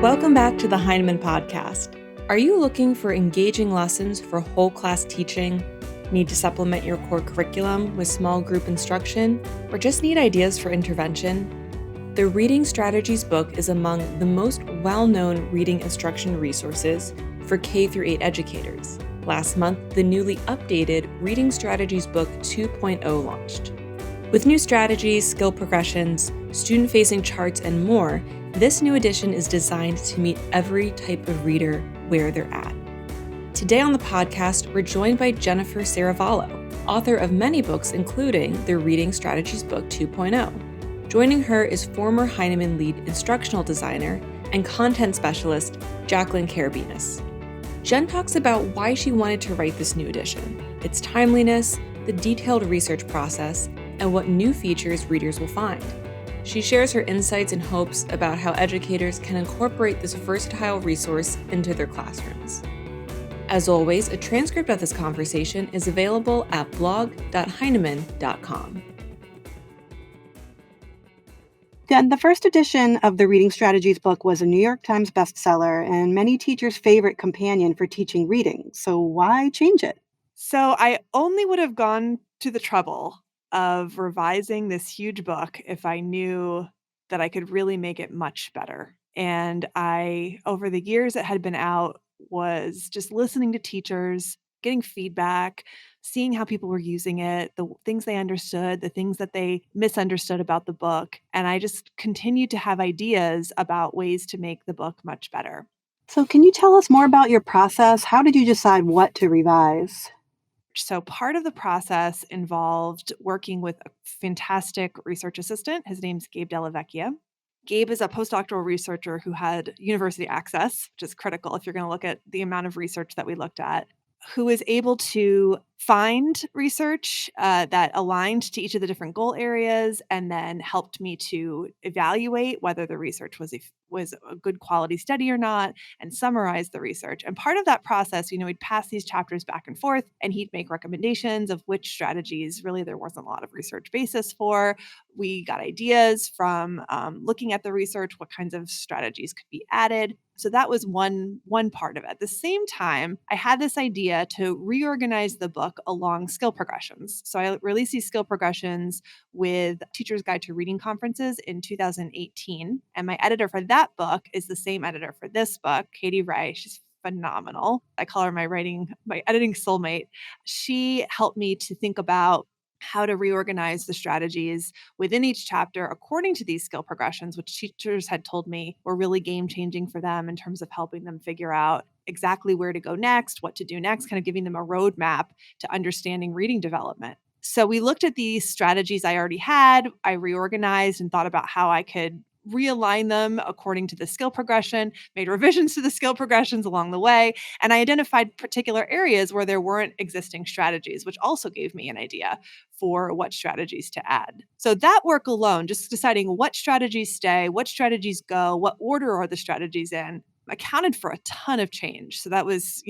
Welcome back to the Heinemann podcast. Are you looking for engaging lessons for whole class teaching? Need to supplement your core curriculum with small group instruction? Or just need ideas for intervention? The Reading Strategies book is among the most well-known reading instruction resources for K-8 educators. Last month, the newly updated Reading Strategies book 2.0 launched. With new strategies, skill progressions, student-facing charts, and more, this new edition is designed to meet every type of reader where they're at. Today on the podcast, we're joined by Jennifer Serravallo, author of many books, including the Reading Strategies book 2.0. Joining her is former Heinemann lead instructional designer and content specialist, Jaclyn Karabinas. Jen talks about why she wanted to write this new edition, its timeliness, the detailed research process, and what new features readers will find. She shares her insights and hopes about how educators can incorporate this versatile resource into their classrooms. As always, a transcript of this conversation is available at blog.heinemann.com. Jen, the first edition of the Reading Strategies book was a New York Times bestseller and many teachers' favorite companion for teaching reading. So why change it? So I only would have gone to the trouble of revising this huge book if I knew that I could really make it much better. And I, over the years it had been out, was just listening to teachers, getting feedback, seeing how people were using it, the things they understood, the things that they misunderstood about the book. And I just continued to have ideas about ways to make the book much better. So can you tell us more about your process? How did you decide what to revise? So part of the process involved working with a fantastic research assistant. His name's Gabe Dellavecchia. Gabe is a postdoctoral researcher who had university access, which is critical if you're going to look at the amount of research that we looked at, who is able to find research that aligned to each of the different goal areas and then helped me to evaluate whether the research was a good quality study or not and summarize the research. And part of that process, we'd pass these chapters back and forth and he'd make recommendations of which strategies really there wasn't a lot of research basis for. We got ideas from looking at the research, what kinds of strategies could be added. So that was one part of it. At the same time, I had this idea to reorganize the book along skill progressions. So I released these skill progressions with Teacher's Guide to Reading conferences in 2018. And my editor for that book is the same editor for this book, Katie Ray. She's phenomenal. I call her my editing soulmate. She helped me to think about how to reorganize the strategies within each chapter according to these skill progressions, which teachers had told me were really game-changing for them in terms of helping them figure out exactly where to go next, what to do next, kind of giving them a roadmap to understanding reading development. So we looked at these strategies I already had. I reorganized and thought about how I could realign them according to the skill progression, made revisions to the skill progressions along the way, and I identified particular areas where there weren't existing strategies, which also gave me an idea for what strategies to add. So that work alone, just deciding what strategies stay, what strategies go, what order are the strategies in, accounted for a ton of change. So that was,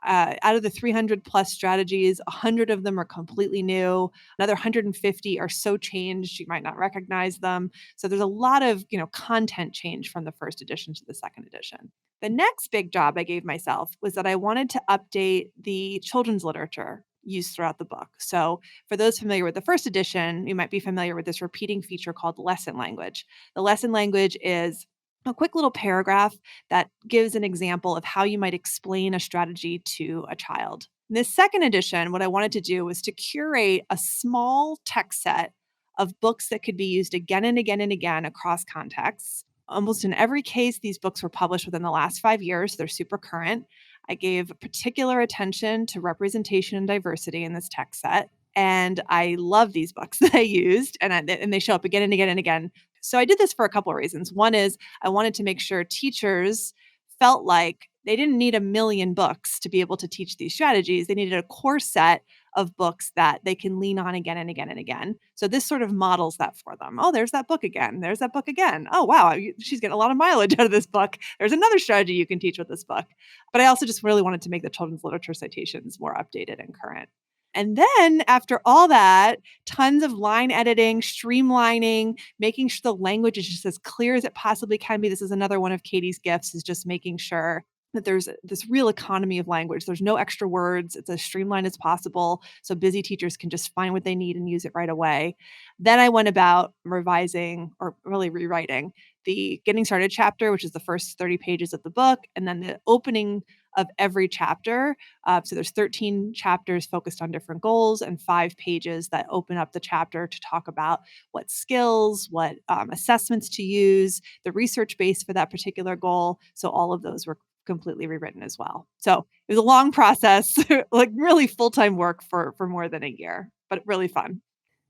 out of the 300 plus strategies, 100 of them are completely new. Another 150 are so changed you might not recognize them. So there's a lot of, content change from the first edition to the second edition. The next big job I gave myself was that I wanted to update the children's literature used throughout the book. So for those familiar with the first edition, you might be familiar with this repeating feature called lesson language. The lesson language is a quick little paragraph that gives an example of how you might explain a strategy to a child. In this second edition, what I wanted to do was to curate a small text set of books that could be used again and again and again across contexts. Almost in every case, these books were published within the last 5 years. They're super current. I gave particular attention to representation and diversity in this text set. And I love these books that I used, and they show up again and again and again. So I did this for a couple of reasons. One is I wanted to make sure teachers felt like they didn't need a million books to be able to teach these strategies. They needed a core set of books that they can lean on again and again and again. So this sort of models that for them. Oh, there's that book again. There's that book again. Oh, wow, she's getting a lot of mileage out of this book. There's another strategy you can teach with this book. But I also just really wanted to make the children's literature citations more updated and current. And then after all that, tons of line editing, streamlining, making sure the language is just as clear as it possibly can be. This is another one of Katie's gifts, is just making sure that there's this real economy of language. There's no extra words. It's as streamlined as possible, so busy teachers can just find what they need and use it right away. Then I went about revising, or really rewriting, the Getting Started chapter, which is the first 30 pages of the book, and then the opening of every chapter. So there's 13 chapters focused on different goals and 5 pages that open up the chapter to talk about what skills, what assessments to use, the research base for that particular goal. So all of those were completely rewritten as well. So it was a long process, like really full-time work for more than a year, but really fun.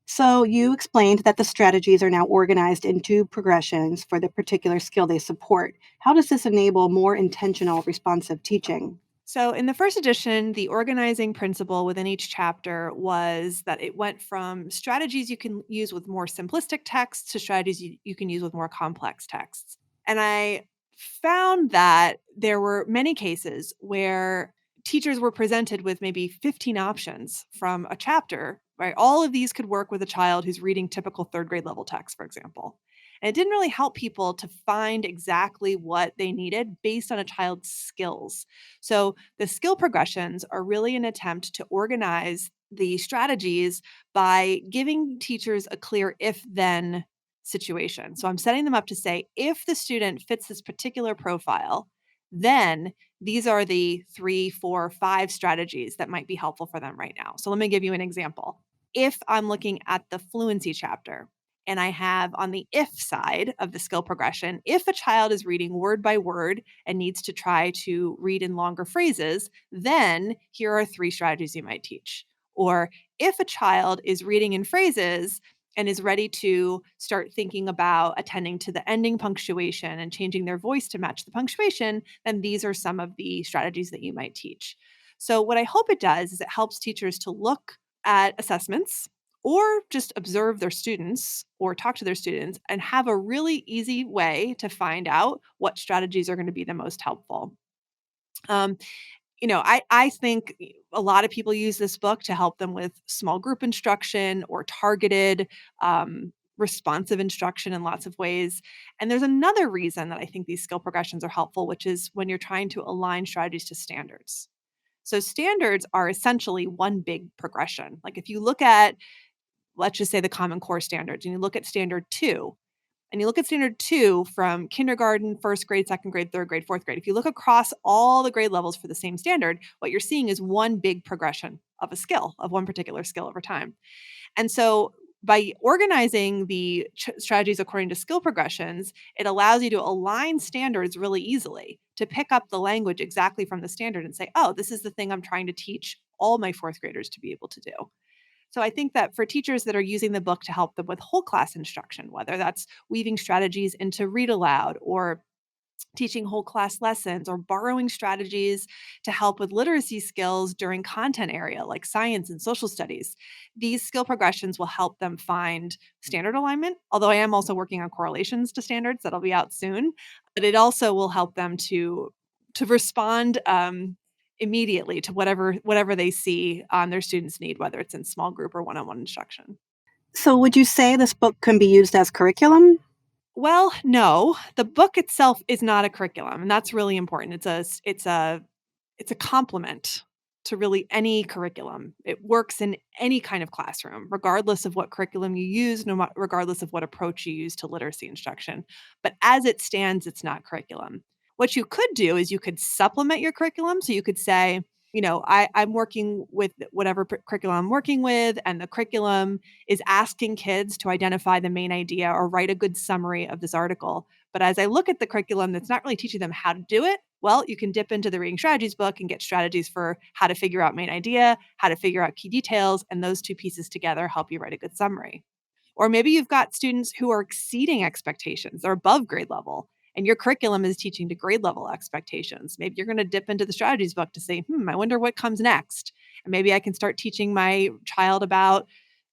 So you explained that the strategies are now organized into progressions for the particular skill they support. How does this enable more intentional, responsive teaching? So, in the first edition, the organizing principle within each chapter was that it went from strategies you can use with more simplistic texts to strategies you can use with more complex texts. And I found that there were many cases where teachers were presented with maybe 15 options from a chapter, right? All of these could work with a child who's reading typical third grade level text, for example. And it didn't really help people to find exactly what they needed based on a child's skills. So the skill progressions are really an attempt to organize the strategies by giving teachers a clear if then situation. So I'm setting them up to say, if the student fits this particular profile, then these are the 3, 4, 5 strategies that might be helpful for them right now. So let me give you an example. If I'm looking at the fluency chapter, and I have on the if side of the skill progression, if a child is reading word by word and needs to try to read in longer phrases, then here are 3 strategies you might teach. Or if a child is reading in phrases and is ready to start thinking about attending to the ending punctuation and changing their voice to match the punctuation, then these are some of the strategies that you might teach. So what I hope it does is it helps teachers to look at assessments or just observe their students or talk to their students and have a really easy way to find out what strategies are going to be the most helpful. Um, I think a lot of people use this book to help them with small group instruction or targeted, responsive instruction in lots of ways. And there's another reason that I think these skill progressions are helpful, which is when you're trying to align strategies to standards. So standards are essentially one big progression. Like if you look at, let's just say, the Common Core standards, and you look at standard 2, and you look at standard 2 from kindergarten, first grade, second grade, third grade, fourth grade. If you look across all the grade levels for the same standard, what you're seeing is one big progression of a skill, of one particular skill over time. And so by organizing the strategies according to skill progressions, it allows you to align standards really easily, to pick up the language exactly from the standard and say, oh, this is the thing I'm trying to teach all my fourth graders to be able to do. So I think that for teachers that are using the book to help them with whole class instruction, whether that's weaving strategies into read aloud or teaching whole class lessons or borrowing strategies to help with literacy skills during content area like science and social studies, these skill progressions will help them find standard alignment. Although I am also working on correlations to standards that'll be out soon, but it also will help them to respond immediately to whatever they see their students need, whether it's in small group or one-on-one instruction. So would you say this book can be used as curriculum? Well, no, the book itself is not a curriculum, and that's really important. It's a complement to really any curriculum. It works in any kind of classroom, regardless of what curriculum you use, regardless of what approach you use to literacy instruction. But as it stands, it's not curriculum. What you could do is you could supplement your curriculum. So you could say, I'm working with whatever curriculum I'm working with, and the curriculum is asking kids to identify the main idea or write a good summary of this article. But as I look at the curriculum that's not really teaching them how to do it, well, you can dip into the reading strategies book and get strategies for how to figure out main idea, how to figure out key details, and those two pieces together help you write a good summary. Or maybe you've got students who are exceeding expectations, they're above grade level, and your curriculum is teaching to grade level expectations. Maybe you're going to dip into the strategies book to say, I wonder what comes next. And maybe I can start teaching my child about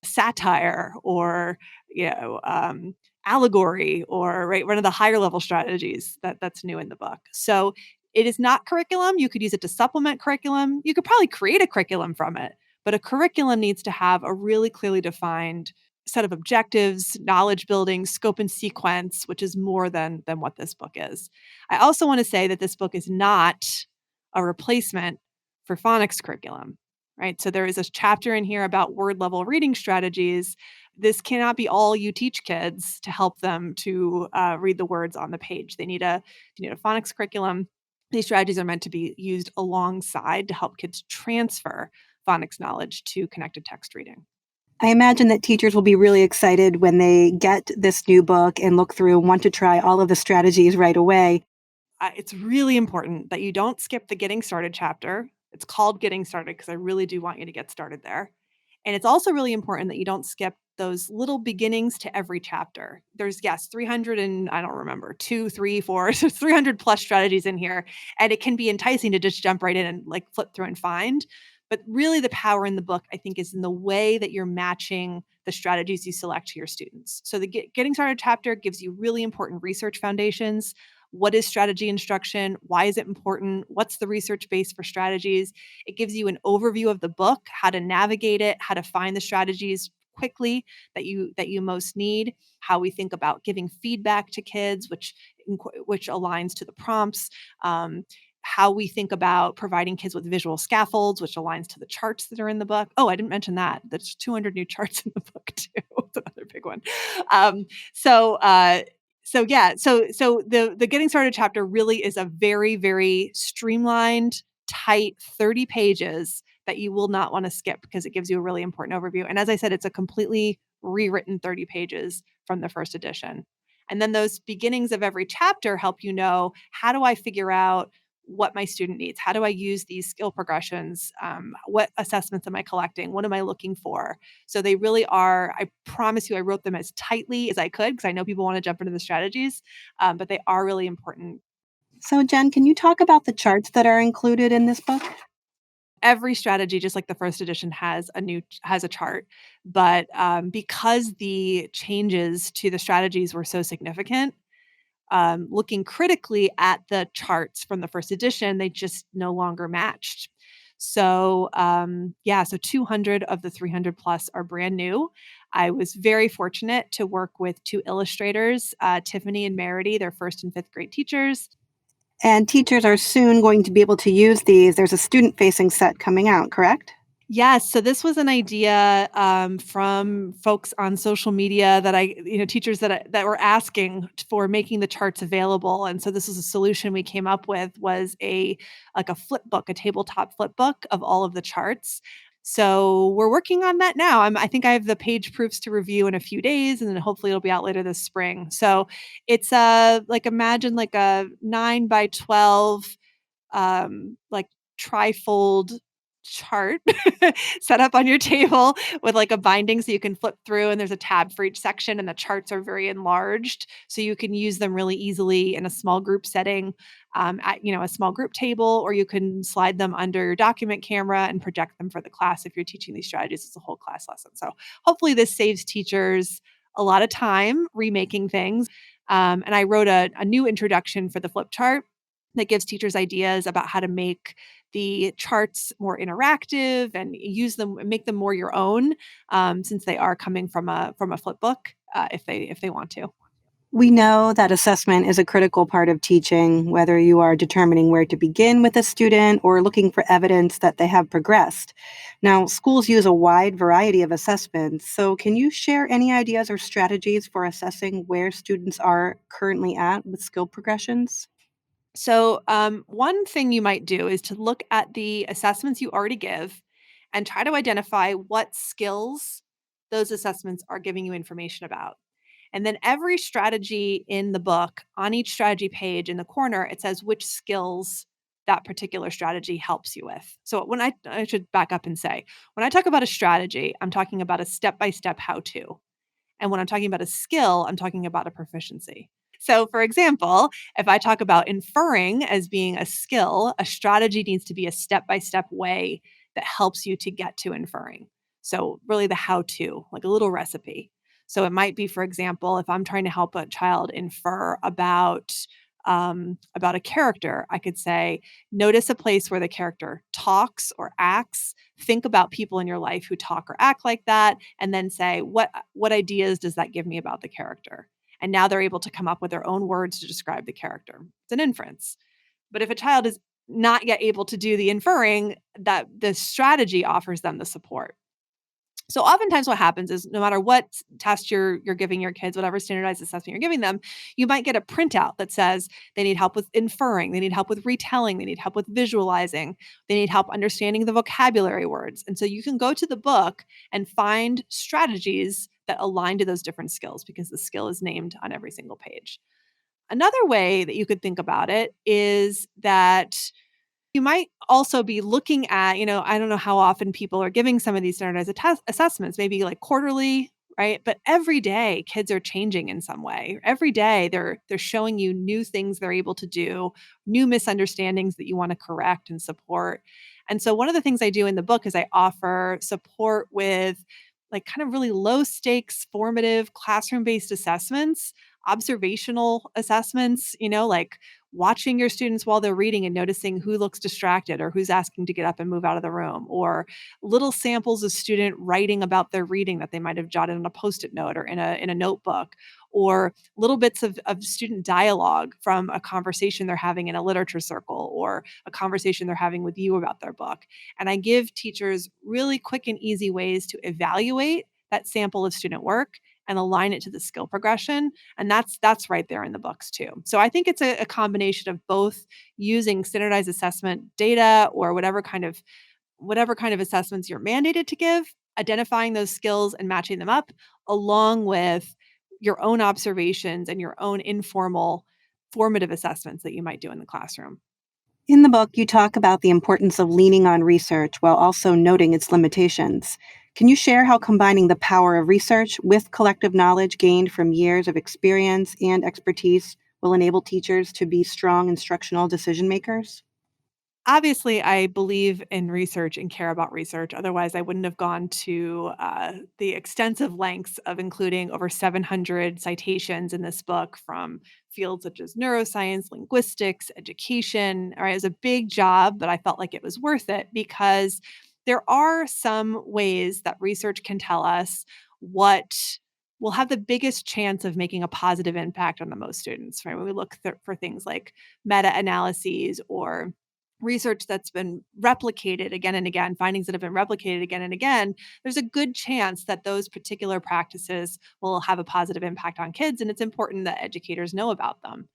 satire or, allegory, or one of the higher level strategies that's new in the book. So it is not curriculum. You could use it to supplement curriculum. You could probably create a curriculum from it, But a curriculum needs to have a really clearly defined set of objectives, knowledge building, scope and sequence, which is more than what this book is. I also want to say that this book is not a replacement for phonics curriculum, right? So there is a chapter in here about word level reading strategies. This cannot be all you teach kids to help them to read the words on the page. They need a phonics curriculum. These strategies are meant to be used alongside to help kids transfer phonics knowledge to connected text reading. I imagine that teachers will be really excited when they get this new book and look through and want to try all of the strategies right away. It's really important that you don't skip the Getting Started chapter. It's called Getting Started because I really do want you to get started there. And it's also really important that you don't skip those little beginnings to every chapter. There's, yes, 300 and I don't remember, 2, 3, 4, so 300 plus strategies in here. And it can be enticing to just jump right in and like flip through and find. But really the power in the book, I think, is in the way that you're matching the strategies you select to your students. So the Getting Started chapter gives you really important research foundations. What is strategy instruction? Why is it important? What's the research base for strategies? It gives you an overview of the book, how to navigate it, how to find the strategies quickly that you most need, how we think about giving feedback to kids, which aligns to the prompts, how we think about providing kids with visual scaffolds, which aligns to the charts that are in the book. Oh, I didn't mention that. There's 200 new charts in the book too. It's another big one. So the Getting Started chapter really is a very, very streamlined, tight 30 pages that you will not want to skip because it gives you a really important overview. And as I said, it's a completely rewritten 30 pages from the first edition. And then those beginnings of every chapter help you know, how do I figure out what my student needs? How do I use these skill progressions? What assessments am I collecting? What am I looking for? So they really are, I promise you, I wrote them as tightly as I could because I know people want to jump into the strategies, but they are really important. So, Jen, can you talk about the charts that are included in this book? Every strategy, just like the first edition, has a chart, but because the changes to the strategies were so significant, looking critically at the charts from the first edition, they just no longer matched. So, so 200 of the 300 plus are brand new. I was very fortunate to work with 2 illustrators, Tiffany and Merity. They're 1st and 5th grade teachers. And teachers are soon going to be able to use these. There's a student-facing set coming out, correct? Yes. So this was an idea from folks on social media that teachers that were asking for making the charts available. And so this was a solution we came up with, was a flip book, a tabletop flip book of all of the charts. So we're working on that now. I think I have the page proofs to review in a few days, and then hopefully it'll be out later this spring. So it's imagine like a 9 by 12 like trifold chart set up on your table with like a binding so you can flip through, and there's a tab for each section, and the charts are very enlarged so you can use them really easily in a small group setting, at a small group table, or you can slide them under your document camera and project them for the class if you're teaching these strategies as a whole class lesson. So hopefully this saves teachers a lot of time remaking things. And I wrote a new introduction for the flip chart that gives teachers ideas about how to make the charts more interactive and use them, make them more your own, since they are coming from a flip book, if they want to. We know that assessment is a critical part of teaching, whether you are determining where to begin with a student or looking for evidence that they have progressed. Now, schools use a wide variety of assessments, so can you share any ideas or strategies for assessing where students are currently at with skill progressions? So, one thing you might do is to look at the assessments you already give and try to identify what skills those assessments are giving you information about. And then every strategy in the book, on each strategy page in the corner, it says which skills that particular strategy helps you with. So I should back up and say, when I talk about a strategy, I'm talking about a step-by-step how-to. And when I'm talking about a skill, I'm talking about a proficiency. So, for example, if I talk about inferring as being a skill, a strategy needs to be a step-by-step way that helps you to get to inferring. So, really the how-to, like a little recipe. So, it might be, for example, if I'm trying to help a child infer about about a character, I could say, notice a place where the character talks or acts. Think about people in your life who talk or act like that, and then say, what ideas does that give me about the character? And now they're able to come up with their own words to describe the character. It's an inference. But if a child is not yet able to do the inferring, that the strategy offers them the support. So oftentimes what happens is no matter what test you're giving your kids, whatever standardized assessment you're giving them, you might get a printout that says they need help with inferring, they need help with retelling, they need help with visualizing, they need help understanding the vocabulary words. And so you can go to the book and find strategies that align to those different skills because the skill is named on every single page. Another way that you could think about it is that you might also be looking at, I don't know how often people are giving some of these standardized assessments, maybe like quarterly, right? But every day kids are changing in some way. Every day they're showing you new things they're able to do, new misunderstandings that you want to correct and support. And so one of the things I do in the book is I offer support with like kind of really low stakes, formative classroom-based assessments, observational assessments, like watching your students while they're reading and noticing who looks distracted or who's asking to get up and move out of the room, or little samples of student writing about their reading that they might have jotted on a Post-it note or in a notebook, or little bits of student dialogue from a conversation they're having in a literature circle or a conversation they're having with you about their book. And I give teachers really quick and easy ways to evaluate that sample of student work and align it to the skill progression. And that's right there in the books too. So I think it's a combination of both using standardized assessment data or whatever kind of assessments you're mandated to give, identifying those skills and matching them up, along with your own observations and your own informal formative assessments that you might do in the classroom. In the book, you talk about the importance of leaning on research while also noting its limitations. Can you share how combining the power of research with collective knowledge gained from years of experience and expertise will enable teachers to be strong instructional decision makers? Obviously, I believe in research and care about research. Otherwise, I wouldn't have gone to the extensive lengths of including over 700 citations in this book from fields such as neuroscience, linguistics, education. All right, it was a big job, but I felt like it was worth it because there are some ways that research can tell us what will have the biggest chance of making a positive impact on the most students, right? When we look for things like meta-analyses or research that's been replicated again and again, findings that have been replicated again and again, there's a good chance that those particular practices will have a positive impact on kids. And it's important that educators know about them.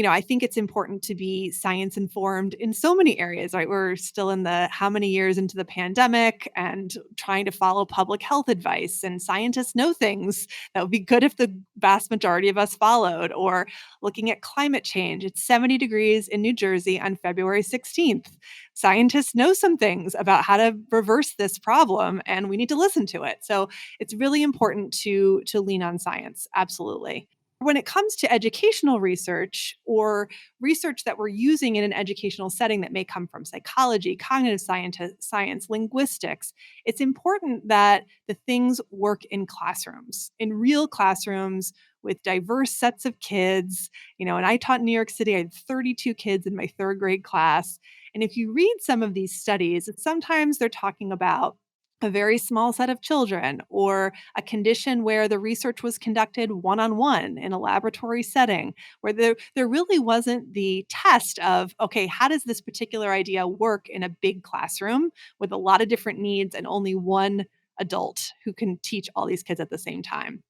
I think it's important to be science informed in so many areas, right? We're still in the how many years into the pandemic and trying to follow public health advice, and scientists know things that would be good if the vast majority of us followed, or looking at climate change. It's 70 degrees in New Jersey on February 16th. Scientists know some things about how to reverse this problem, and we need to listen to it. So it's really important to lean on science. Absolutely. When it comes to educational research or research that we're using in an educational setting that may come from psychology, cognitive science, linguistics, it's important that the things work in classrooms, in real classrooms with diverse sets of kids. And I taught in New York City. I had 32 kids in my third grade class. And if you read some of these studies, sometimes they're talking about a very small set of children or a condition where the research was conducted one-on-one in a laboratory setting, where there really wasn't the test of, okay, how does this particular idea work in a big classroom with a lot of different needs and only one adult who can teach all these kids at the same time.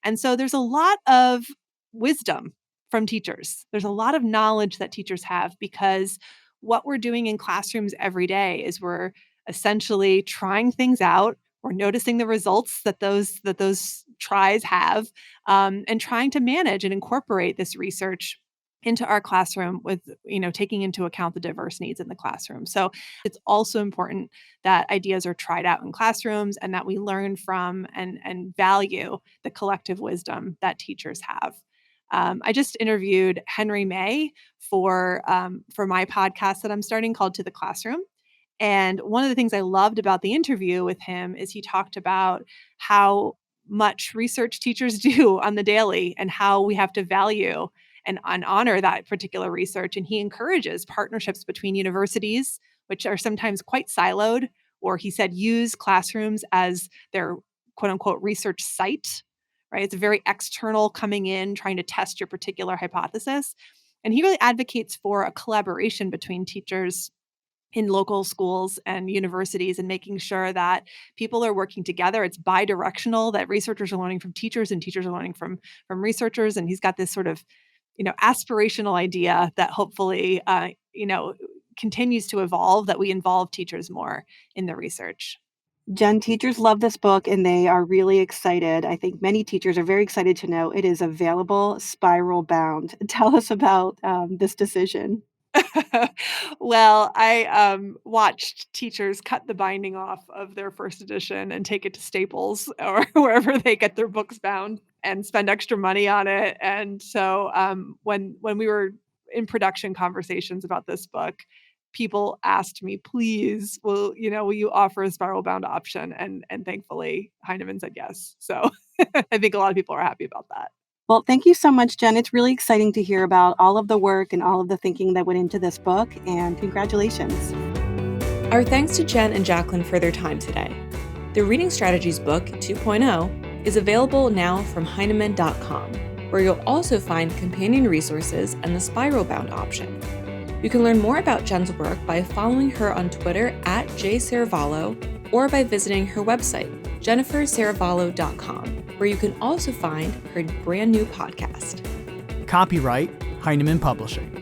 And so there's a lot of wisdom from teachers. There's a lot of knowledge that teachers have because what we're doing in classrooms every day is we're essentially trying things out. We're noticing the results that those tries have, and trying to manage and incorporate this research into our classroom with, taking into account the diverse needs in the classroom. So it's also important that ideas are tried out in classrooms and that we learn from and value the collective wisdom that teachers have. I just interviewed Henry May for my podcast that I'm starting called To the Classroom. And one of the things I loved about the interview with him is he talked about how much research teachers do on the daily and how we have to value and honor that particular research. And he encourages partnerships between universities, which are sometimes quite siloed, or he said use classrooms as their quote unquote research site, right? It's very external, coming in, trying to test your particular hypothesis. And he really advocates for a collaboration between teachers in local schools and universities, and making sure that people are working together. It's bi-directional, that researchers are learning from teachers and teachers are learning from researchers. And he's got this sort of, aspirational idea that hopefully, continues to evolve, that we involve teachers more in the research. Jen, teachers love this book and they are really excited. I think many teachers are very excited to know it is available spiral bound. Tell us about this decision. Well, I watched teachers cut the binding off of their first edition and take it to Staples or wherever they get their books bound and spend extra money on it. And so when we were in production conversations about this book, people asked me, please, will you offer a spiral bound option? And thankfully Heinemann said yes. So I think a lot of people are happy about that. Well, thank you so much, Jen. It's really exciting to hear about all of the work and all of the thinking that went into this book, and congratulations. Our thanks to Jen and Jaclyn for their time today. The Reading Strategies book 2.0 is available now from Heinemann.com, where you'll also find companion resources and the spiral bound option. You can learn more about Jen's work by following her on Twitter at @Serravallo or by visiting her website, jenniferserravallo.com, where you can also find her brand new podcast. Copyright Heinemann Publishing.